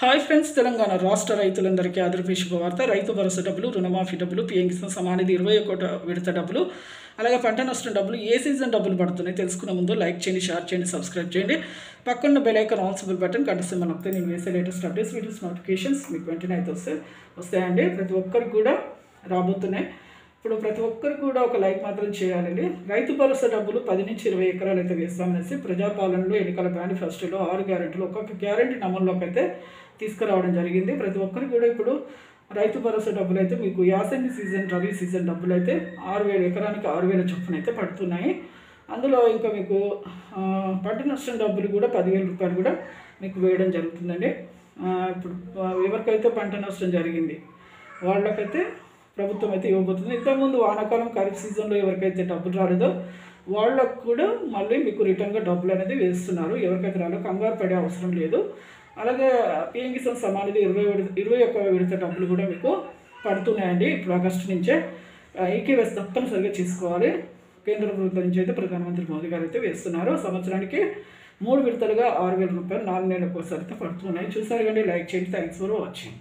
Hi friends, Telangana రాష్ట్ర రైతులందరికీ ఆదరపు శుభవార్త. రైతు భరోసా డబ్బులు, రుణమాఫీ డబ్బులు, పీఎం కిసాన్ సమ్మాన్ నిధి 21 విడత డబ్బులు, అలాగే పంట నష్టం డబ్బులు, ఏ సీజన్ డబ్బులు పడుతున్నాయి తెలుసుకునే ముందు లైక్ చేయండి, షేర్ చేయండి, సబ్స్క్రైబ్ చేయండి. పక్కన bell icon all symbol button గంట సింబల్ నొక్కితే నేను వేసే లేటెస్ట్ అప్డేట్స్, వీడియోస్, నోటిఫికేషన్స్ మీకు వెంటనే అయితే వస్తాయండి. ప్రతి ఒక్కరికి కూడా రాబోతున్నాయి. ఇప్పుడు ప్రతి ఒక్కరు కూడా ఒక లైక్ మాత్రం చేయాలండి. రైతు భరోసా డబ్బులు 10 నుంచి 20 ఎకరాలు అయితే వేస్తామనేసి ప్రజాపాలనలో ఎన్నికల మేనిఫెస్టోలో 6 గ్యారెంటీలు ఒక్కొక్క గ్యారెంటీ అమల్లోకి అయితే తీసుకురావడం జరిగింది. ప్రతి ఒక్కరు కూడా ఇప్పుడు రైతు భరోసా డబ్బులు అయితే మీకు యాసంగి సీజన్, రబీ సీజన్ డబ్బులు అయితే 6,000 ఎకరానికి 6,000 చొప్పున అయితే పడుతున్నాయి. అందులో ఇంకా మీకు పంట నష్టం డబ్బులు కూడా 10,000 రూపాయలు కూడా మీకు వేయడం జరుగుతుందండి. ఇప్పుడు ఎవరికైతే పంట నష్టం జరిగింది వాళ్ళకైతే ప్రభుత్వం అయితే ఇవ్వబోతుంది. ఇంతకుముందు వానాకాలం ఖరీఫ్ సీజన్లో ఎవరికైతే డబ్బులు రాలేదో వాళ్ళకు కూడా మళ్ళీ మీకు రిటర్న్గా డబ్బులు అనేది వేస్తున్నారు. ఎవరికైతే రాలో కంగారు పడే అవసరం లేదు. అలాగే పీఎం కిసాన్ సమ్మాన్ నిధి 21 విడత డబ్బులు కూడా మీకు పడుతున్నాయండి. ఇప్పుడు ఆగస్టు నుంచే ఈకేవైసీ తప్పనిసరిగా చేసుకోవాలి. కేంద్ర ప్రభుత్వం నుంచి అయితే ప్రధానమంత్రి మోదీ గారు అయితే వేస్తున్నారు. సంవత్సరానికి 3 విడతలుగా 6,000 రూపాయలు 4 నెలలకు ఒకసారి అయితే పడుతున్నాయి. చూసారు కండి, లైక్ చేయండి. Thanks for watching.